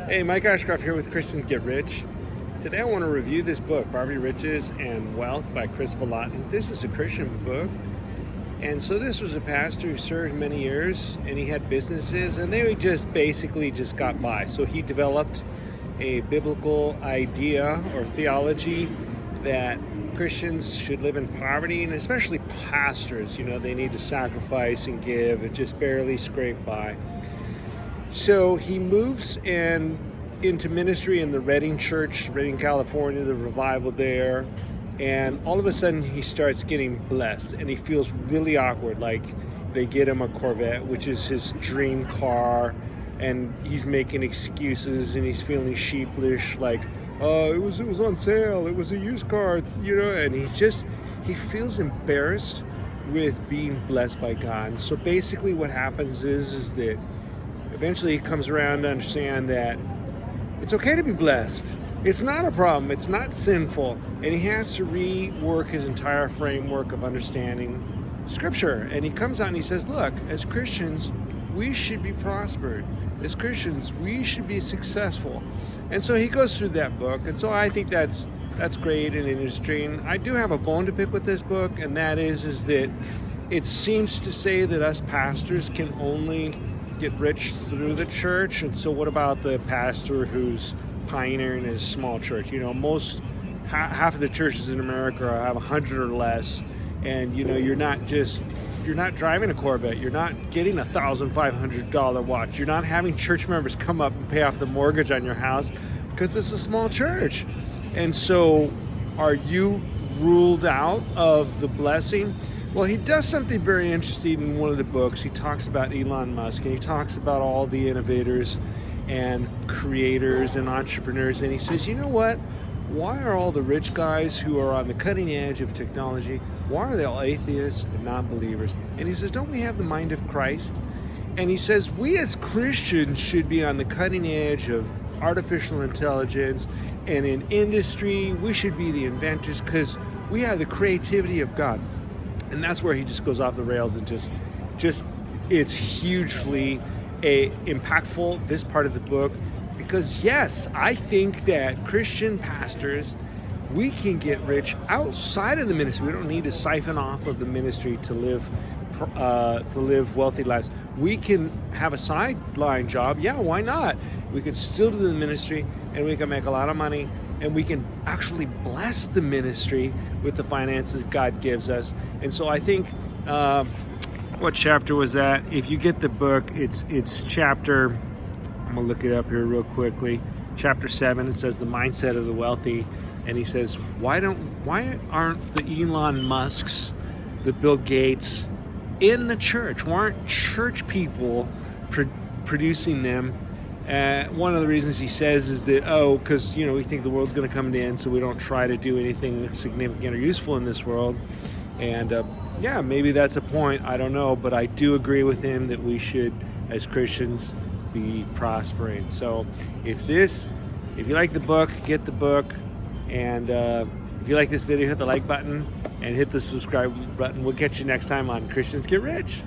Hey, Mike Ashcroft here with Christians Get Rich. Today I want to review this book, Poverty, Riches, and Wealth by Kris Volotov. This is a Christian book. And so this was a pastor who served many years, and he had businesses, and they just basically just got by. So he developed a biblical idea or theology that Christians should live in poverty, and especially pastors, they need to sacrifice and give and just barely scrape by. So he moves into ministry in the Redding Church, Redding, California, the revival there. And all of a sudden he starts getting blessed and he feels really awkward. Like they get him a Corvette, which is his dream car. And he's making excuses and he's feeling sheepish. Like, it was on sale. It was a used car, and he feels embarrassed with being blessed by God. And so basically what happens is that eventually he comes around to understand that it's okay to be blessed. It's not a problem. It's not sinful. And he has to rework his entire framework of understanding Scripture. And he comes out and he says, look, as Christians, we should be prospered. As Christians, we should be successful. And so he goes through that book. And so I think that's great and interesting. I do have a bone to pick with this book, and that is that it seems to say that us pastors can only get rich through the church. And so what about the pastor who's pioneering his small church? Half of the churches in America have 100 or less, and you're not driving a Corvette, you're not getting a $1,500 watch, you're not having church members come up and pay off the mortgage on your house because it's a small church. And so are you ruled out of the blessing? Well, he does something very interesting in one of the books. He talks about Elon Musk, and he talks about all the innovators and creators and entrepreneurs. And he says, you know what? Why are all the rich guys who are on the cutting edge of technology, why are they all atheists and non-believers? And he says, don't we have the mind of Christ? And he says, we as Christians should be on the cutting edge of artificial intelligence, and in industry, we should be the inventors because we have the creativity of God. And that's where he just goes off the rails and just it's hugely impactful, this part of the book, because yes, I think that Christian pastors, we can get rich outside of the ministry. We don't need to siphon off of the ministry to live wealthy lives. We can have a sideline job. Yeah, why not? We can still do the ministry, and we can make a lot of money, and we can actually bless the ministry with the finances God gives us. And so I think, what chapter was that? If you get the book, it's chapter, I'm gonna look it up here real quickly. Chapter 7, it says the mindset of the wealthy. And he says, why aren't the Elon Musks, the Bill Gates in the church? Why aren't church people producing them? One of the reasons he says is that, because we think the world's going to come to an end, so we don't try to do anything significant or useful in this world. And maybe that's a point. I don't know, but I do agree with him that we should, as Christians, be prospering. So if you like the book, get the book. And if you like this video, hit the like button and hit the subscribe button. We'll catch you next time on Christians Get Rich.